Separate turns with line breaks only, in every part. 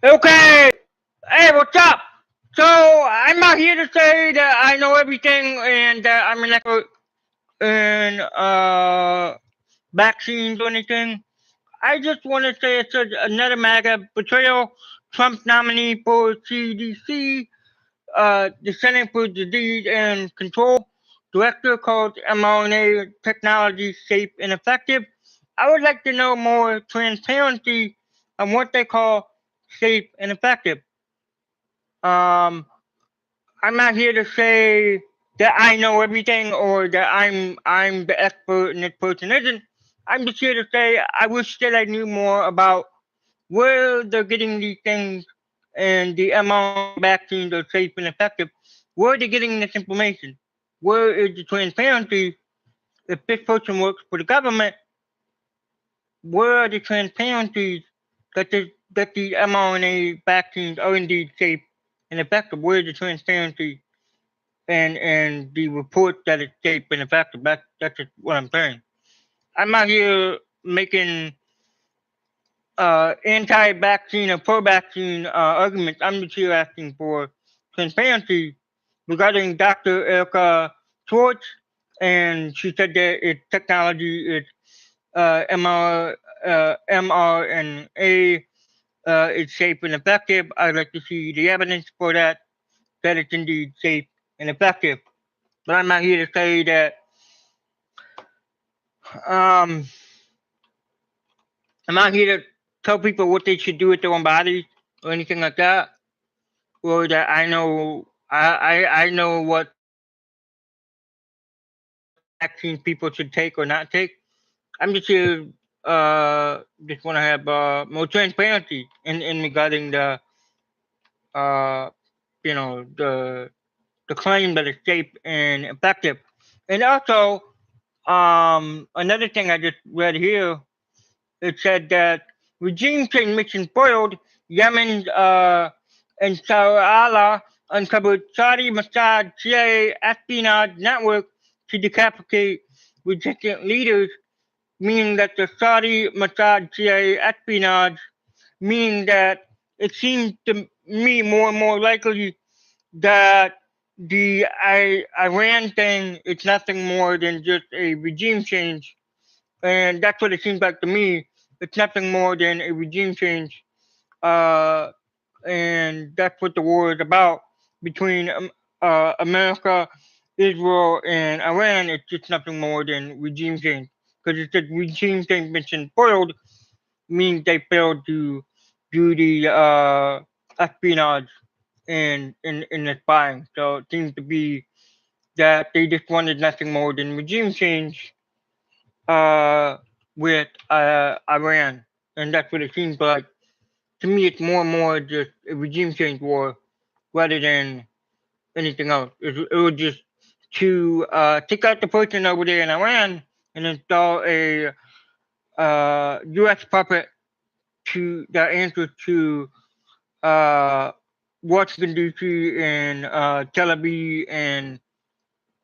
Okay. Hey, what's up? So I'm not here to say that I know everything and that I'm an expert in vaccines or anything. I just want to say it's another MAGA betrayal. Trump nominee for CDC, the Center for Disease and Control director called mRNA technology safe and effective. I would like to know more transparency on what they call safe and effective. Um, I'm not here to say that I know everything or that I'm the expert and this person isn't. I'm just here to say I wish that I knew more about where they're getting these things and the mRNA vaccines are safe and effective. Where are they getting this information? Where is the transparency? If this person works for the government, where are the transparencies that the mRNA vaccines are indeed safe and effective? Where is the transparency and the report that it's safe and effective? That's just what I'm saying. I'm not here making anti-vaccine or pro-vaccine arguments. I'm just here asking for transparency regarding Dr. Erica Schwartz, and she said that its technology is mRNA is safe and effective. I'd like to see the evidence for that it's indeed safe and effective. But I'm not here to say that um, I'm not here to tell people what they should do with their own bodies or anything like that. Or that I know what vaccines people should take or not take. I'm just here just want to have more transparency in regarding uh the claim that it's safe and effective. And also another thing I just read here, it said that regime change mission foiled. Yemen's Ansarallah uncovered Saudi Mossad CIA espionage network to decapitate resistant leaders, meaning that the Saudi Mossad CIA espionage, meaning that it seems to me more and more likely that the Iran thing is nothing more than just a regime change, and that's what it seems like to me. It's nothing more than a regime change, uh, and that's what the war is about between America, Israel, and Iran. It's just nothing more than regime change because it's a regime change mission foiled, means they failed to do the espionage and the spying. So it seems to be that they just wanted nothing more than regime change uh, with Iran, and that's what it seems like. To me, it's more and more just a regime change war rather than anything else. It was just to take out the person over there in Iran and install a U.S. puppet to that answers to uh, Washington D.C. and Tel Aviv and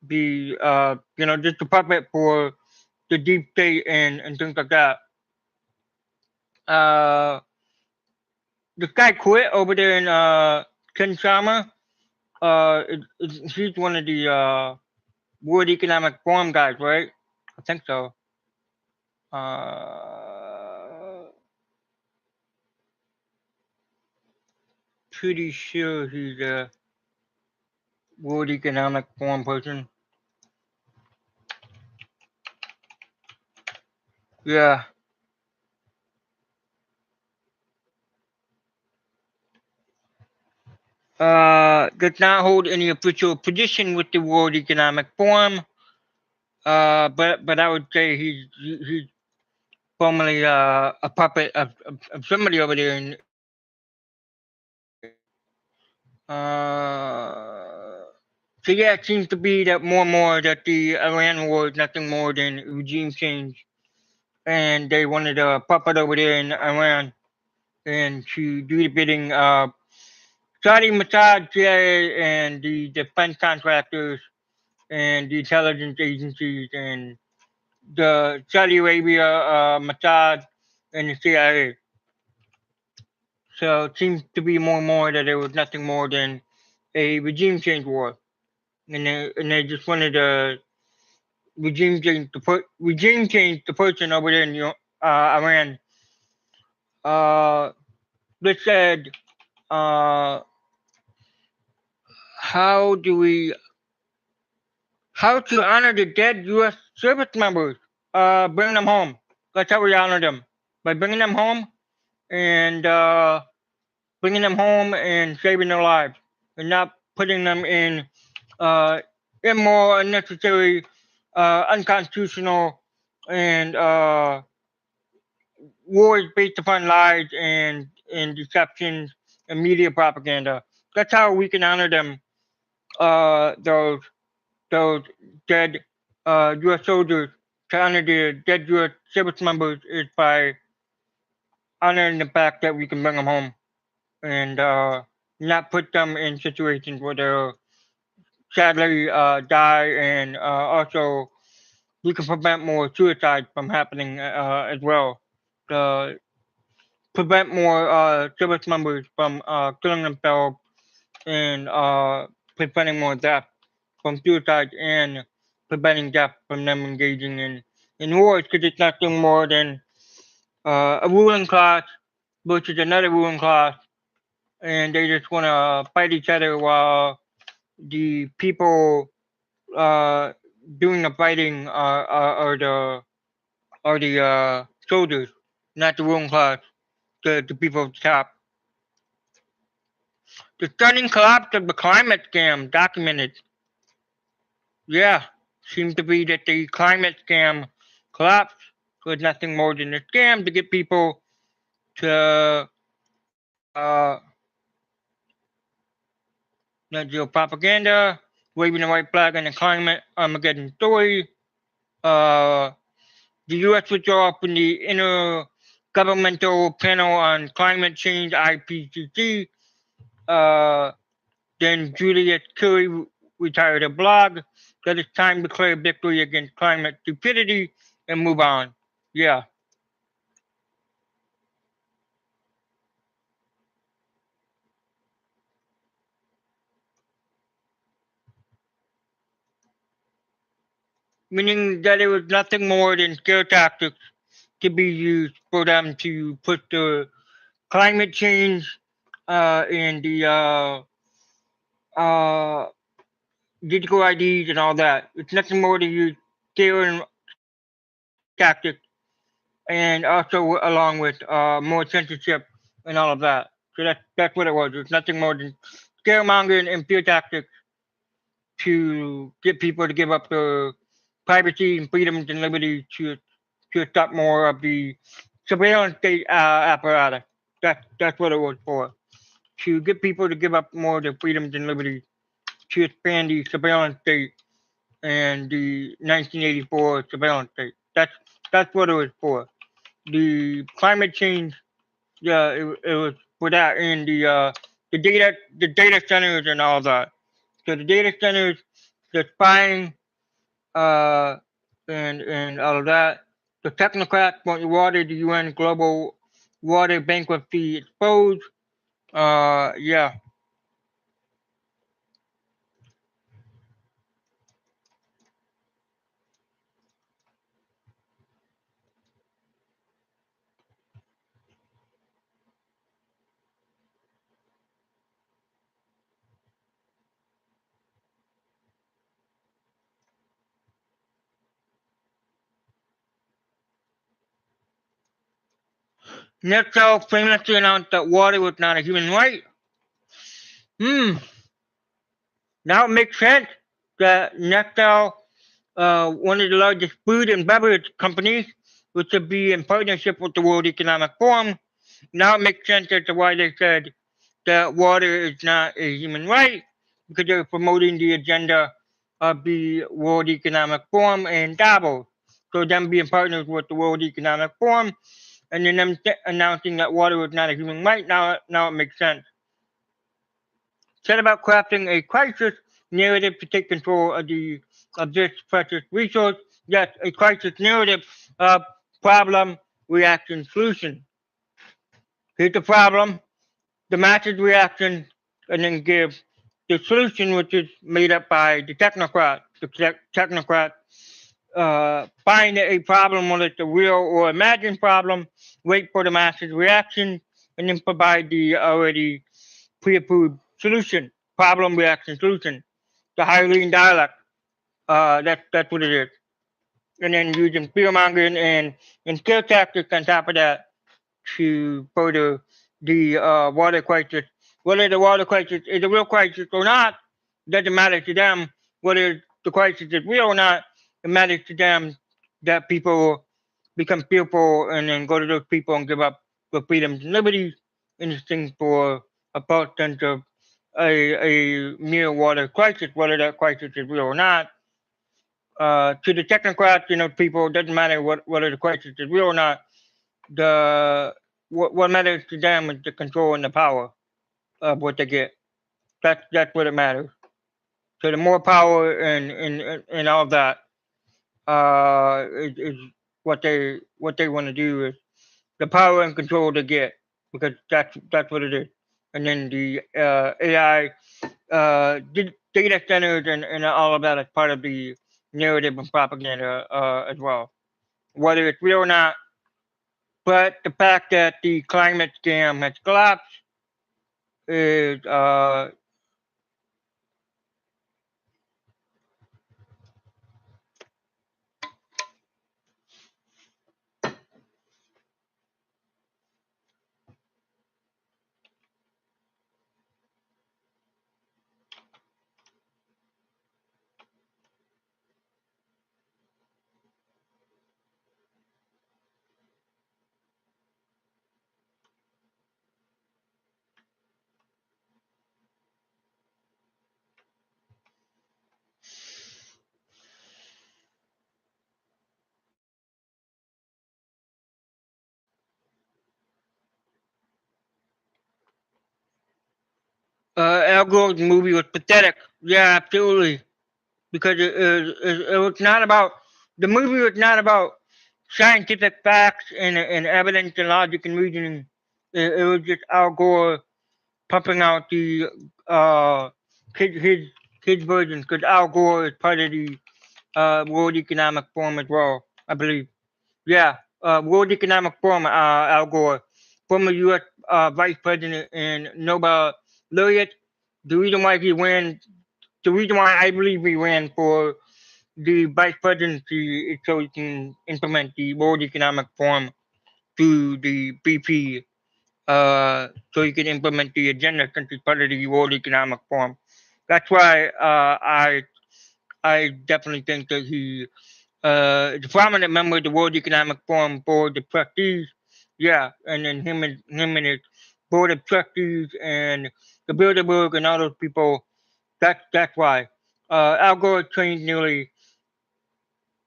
be just a puppet for the deep state and things like that. Uh, this guy quit over there in Ken Sharma. He's one of the World Economic Forum guys, right? I think so. Uh, Pretty sure he's a World Economic Forum person. Yeah. Does not hold any official position with the World Economic Forum. But I would say he's formerly a puppet of somebody over there uh, so yeah, it seems to be that more and more that the Iran war is nothing more than regime change, and they wanted a puppet over there in Iran and to do the bidding of Saudi Mossad, CIA, and the defense contractors and the intelligence agencies and the Saudi Arabia Mossad and the CIA. So it seems to be more and more that it was nothing more than a regime change war, and they just wanted to regime change the person over there in Iran. Uh, they said, uh, how do we how to honor the dead U.S. service members? Bring them home. That's how we honor them, by bringing them home and saving their lives, and not putting them in immoral, unnecessary, unconstitutional, and wars based upon lies and deceptions and media propaganda. That's how we can honor them. Those dead U.S. soldiers, to honor the dead U.S. service members, is by honoring the fact that we can bring them home and not put them in situations where they'll sadly die, and also we can prevent more suicides from happening as well. Uh, Prevent more service members from killing themselves, and preventing more death from suicide, and preventing death from them engaging in wars, because it's nothing more than a ruling class versus another ruling class, and they just want to fight each other while the people uh, doing the fighting are the soldiers, not the ruling class, the people at the top. The stunning collapse of the climate scam documented. Yeah, seems to be that the climate scam collapsed was nothing more than a scam to get people to net zero propaganda, waving the white flag on the climate Armageddon story. Uh, the U.S. withdrew from the Intergovernmental Panel on Climate Change (IPCC). Then Julius Curry retired a blog that it's time to declare victory against climate stupidity and move on. Yeah. Meaning that it was nothing more than scare tactics to be used for them to put the climate change and the digital IDs and all that. It's nothing more than use scare tactics, and also along with more censorship and all of that. So that's what it was. It's nothing more than scaremongering and fear tactics to get people to give up their privacy and freedoms and liberty to stop more of the surveillance state apparatus. That's what it was for. To get people to give up more of their freedoms and liberties, to expand the surveillance state and the 1984 surveillance state. That's what it was for. The climate change, yeah, it was for that, and the data centers and all that. So the data centers, the spying, uh, and all of that. The technocrats want water the UN global water bankruptcy exposed. Yeah. Nextel famously announced that water was not a human right. Hmm. Now it makes sense that Nextel, one of the largest food and beverage companies, which would be in partnership with the World Economic Forum. Now it makes sense as to why they said that water is not a human right, because they're promoting the agenda of the World Economic Forum and Davos. So them being partners with the World Economic Forum, and then them announcing that water is not a human right. Now it makes sense. Said about crafting a crisis narrative to take control of this precious resource. Yes, a crisis narrative of problem, reaction, solution. Here's the problem. the masses reaction, and then give the solution, which is made up by the technocrat. The technocrat find a problem, whether it's a real or imagined problem, wait for the masses reaction, and then provide the already pre-approved solution, problem reaction solution, the Hylian dialect. That's what it is. And then using fear mongering and scare tactics on top of that to further the water crisis. Whether the water crisis is a real crisis or not doesn't matter to them. Whether the crisis is real or not, it matters to them that people become fearful and then go to those people and give up their freedoms and liberties in exchange for a false sense of a mere water crisis, whether that crisis is real or not. To the technocrats, people, it doesn't matter whether the crisis is real or not. The what matters to them is the control and the power of what they get. That's what it matters. So the more power and all of that is what they want to do is the power and control they get because that's what it is. And then the AI data centers and all of that is part of the narrative and propaganda as well, whether it's real or not. But the fact that the climate scam has collapsed is Al Gore's movie was pathetic. Yeah, absolutely. Because it was not about the movie was not about scientific facts and evidence and logic and reasoning. It was just Al Gore pumping out the his version because Al Gore is part of the World Economic Forum as well, I believe. Yeah, World Economic Forum. Al Gore, former U.S. Vice President and Nobel laureate. The reason why he ran, the reason why I believe he ran for the vice presidency is so he can implement the World Economic Forum through the BP, so he can implement the agenda since he's part of the World Economic Forum. That's why I definitely think that he is a prominent member of the World Economic Forum board of trustees. Yeah, and then him and his board of trustees and the Bilderberg and all those people. That's why. Al Gore trained nearly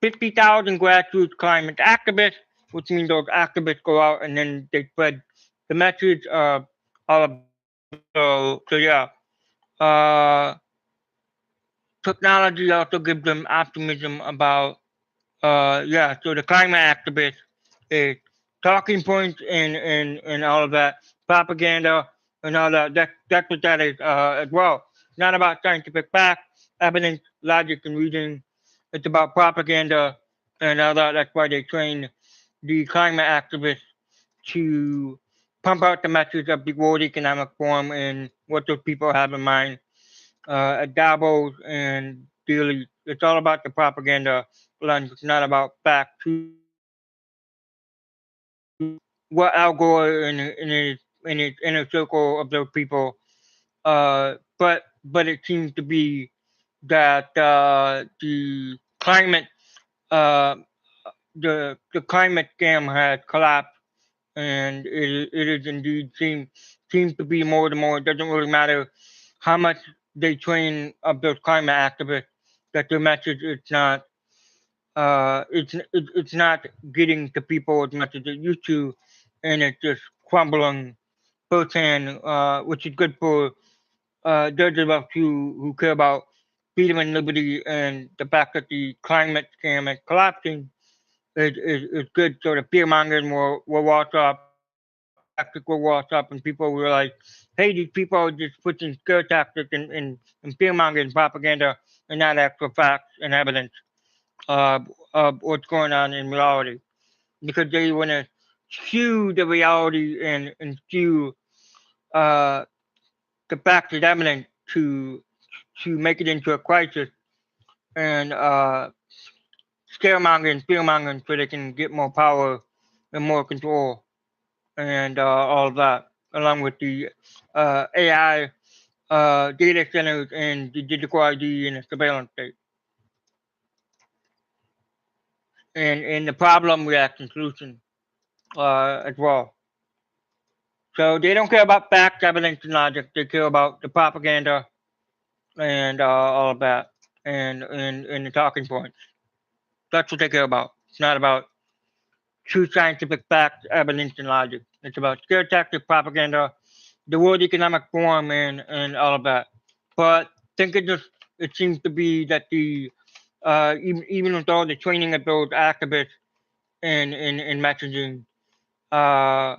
50,000 grassroots climate activists, which means those activists go out and then they spread the message of all of that. So yeah. Uh, Technology also gives them optimism about, yeah, so the climate activists is talking points and all of that, propaganda and all that. That's what that is as well. It's not about scientific fact, evidence, logic, and reasoning. It's about propaganda and all that. That's why they train the climate activists to pump out the message of the World Economic Forum and what those people have in mind at Davos and Daily. It's all about the propaganda lunch. It's not about fact, truth, what Al Gore and his inner circle of those people. But it seems to be that the climate uh, the climate scam has collapsed, and it is indeed seems to be more and more. It doesn't really matter how much they train of those climate activists that their message is not it's not getting to people as much as it used to, and it's just crumbling firsthand, which is good for those of us who care about freedom and liberty and the fact that the climate scam is collapsing is good. So the fear mongering will wash off, and tactic will wash up and people realize, hey, these people are just pushing scare tactics and fear mongering propaganda and not actual facts and evidence of what's going on in reality. Because they want to skew the reality and skew uh, the facts and evidence to make it into a crisis and scaremonger and fearmonger so they can get more power and more control and all of that, along with the AI data centers and the digital ID and the surveillance state. And the problem reaction solution as well. So they don't care about facts, evidence, and logic. They care about the propaganda and all of that and the talking points. That's what they care about. It's not about true scientific facts, evidence, and logic. It's about scare tactic propaganda, the World Economic Forum, and all of that. But think it seems to be that the even with all the training of those activists in messaging, uh,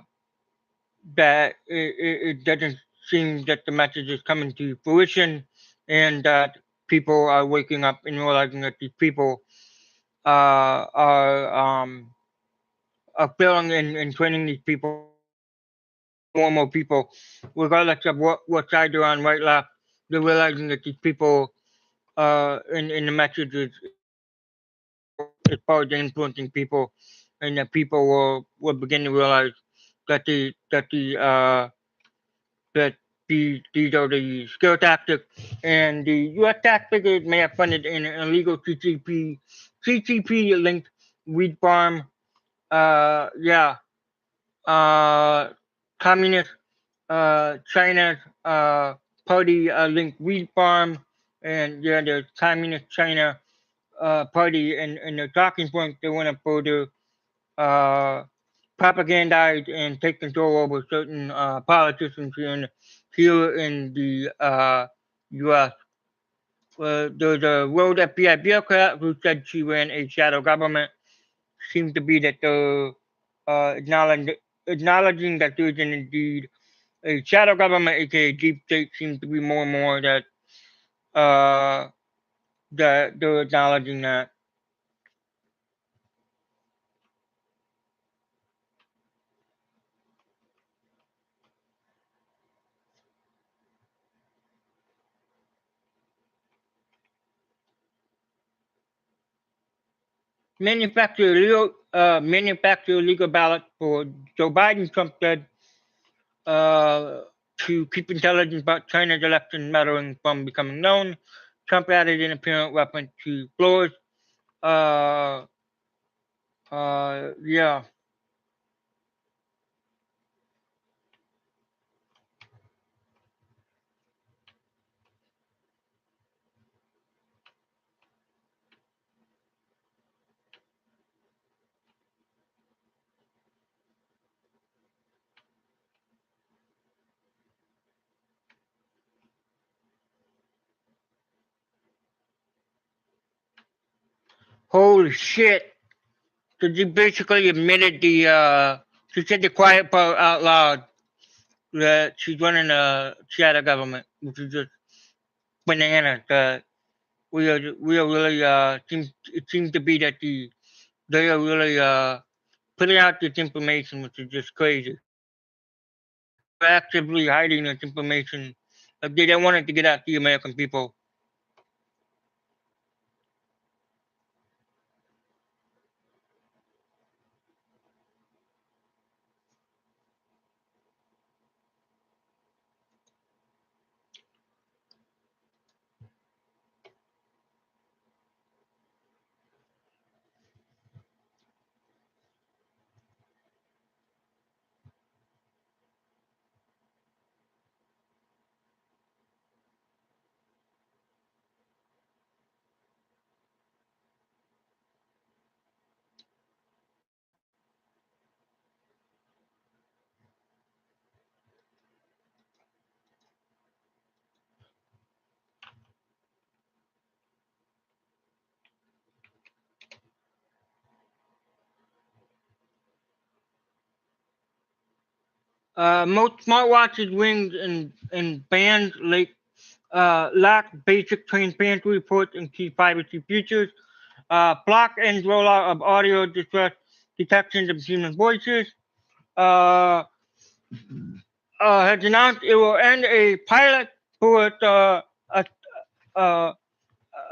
that it doesn't seem that the message is coming to fruition, and that people are waking up and realizing that these people are failing in training these people more and more people, regardless of what side they're on, right, left, they're realizing that these people in the message is powerful as far as influencing people, and that people will begin to realize that that these are the scare tactics, and the U.S. tax figures may have funded an illegal CCP linked weed farm. Yeah, uh, communist China's party linked wheat farm, and yeah, the communist China party and the talking point they want to further uh, propagandize and take control over certain politicians here in the U.S. There's a road FBI bureaucrat who said she ran a shadow government. Seems to be that they're acknowledging that there's an indeed a shadow government, aka deep state, seems to be more and more uh, that they're acknowledging that. Manufacture illegal ballot for Joe Biden. Trump said uh, to keep intelligence about China's election meddling from becoming known. Trump added an apparent reference to Flores. Uh, yeah. Holy shit. So she basically admitted she said the quiet part out loud that she's running a shadow government, which is just bananas. We are really it seems to be that they are really putting out this information, which is just crazy. They're actively hiding this information. Like they don't want it to get out to the American people. Most smartwatches, rings, and bands lack basic transparency reports and key privacy features. Block and rollout of audio distress detection of human voices. Uh, has announced it will end a pilot for a, a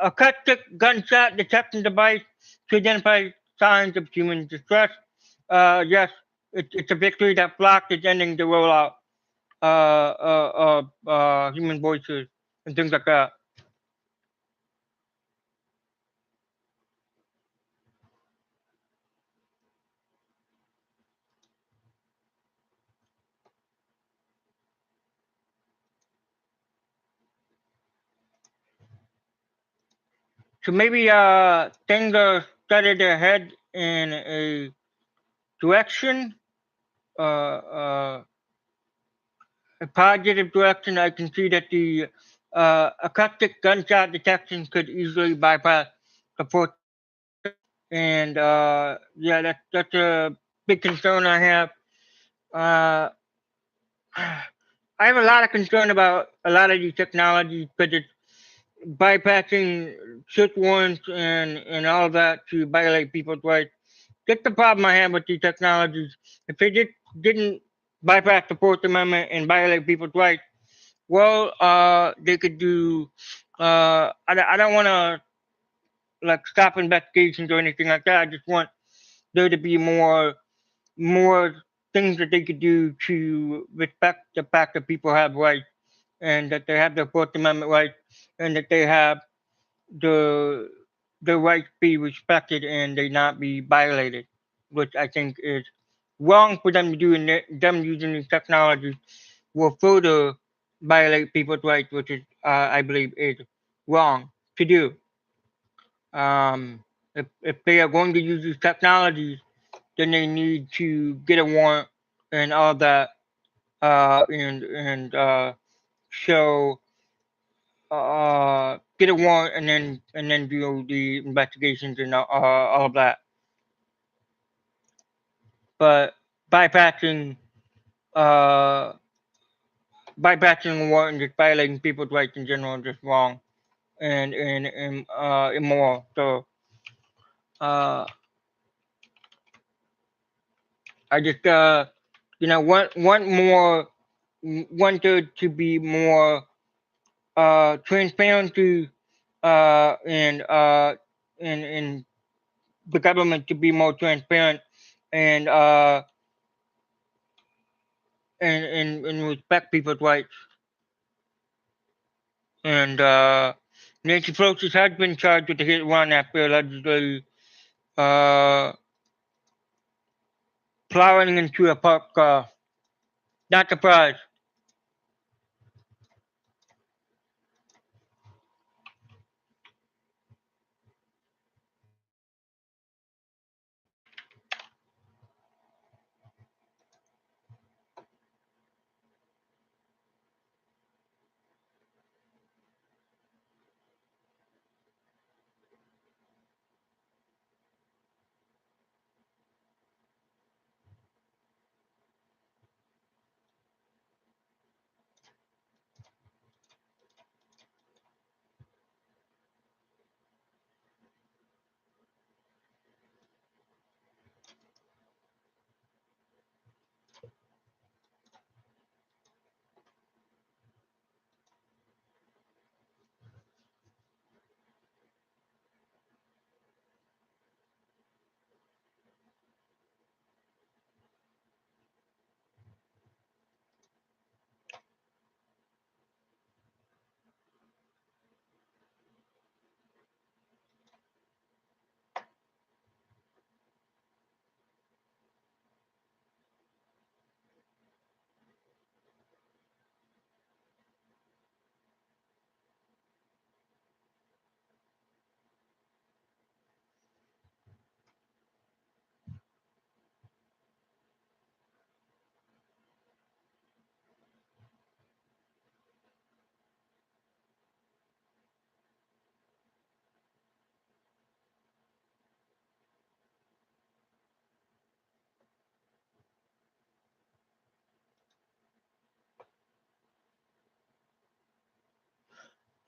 acoustic gunshot detection device to identify signs of human distress. Yes, it's a victory that Block is ending the rollout of human voices and things like that. So maybe things are started ahead in a direction, a positive direction. I can see that the acoustic gunshot detection could easily bypass the fourth, and yeah, that's a big concern I have. Uh, I have a lot of concern about a lot of these technologies because it's bypassing search warrants and all of that to violate people's rights. That's the problem I have with these technologies. If they didn't bypass the Fourth Amendment and violate people's rights, well, they could do. I don't want to like stop investigations or anything like that. I just want there to be more things that they could do to respect the fact that people have rights and that they have their Fourth Amendment rights and that they have the the rights be respected and they not be violated, which I think is wrong for them to do. And them using these technologies will further violate people's rights, which is I believe is wrong to do. If they are going to use these technologies, then they need to get a warrant and all that, and show get a warrant and then do the investigations and all of that. But bypassing uh bypassing a warrant and just violating people's rights in general is just wrong and immoral. So uh I just want more wanted to be more transparency and and the government to be more transparent and and respect people's rights. And Nancy Pelosi has been charged with a hit run after allegedly uh, plowing into a parked car. Not surprised.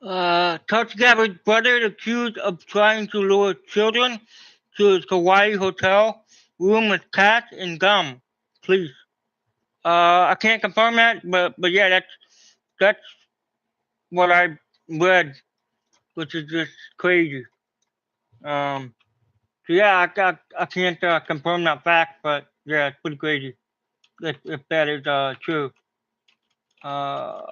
Tulsi Gabbard's brother accused of trying to lure children to his Hawaii hotel room with cats and gum. Please. I can't confirm that, but yeah, that's what I read, which is just crazy. So yeah, I can't confirm that fact, but yeah, it's pretty crazy if that is true. Uh,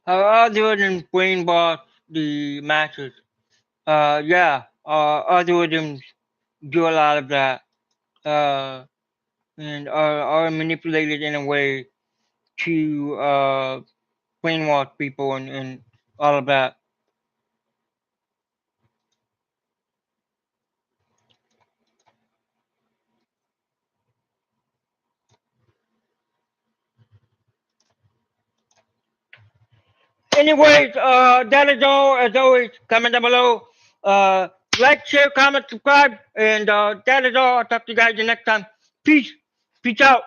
how algorithms brainwash the masses? Yeah, algorithms do a lot of that, and are manipulated in a way to brainwash people and all of that. Anyways, that is all. As always, comment down below. Uh, like, share, comment, subscribe, and that is all. I'll talk to you guys the next time. Peace. Peace out.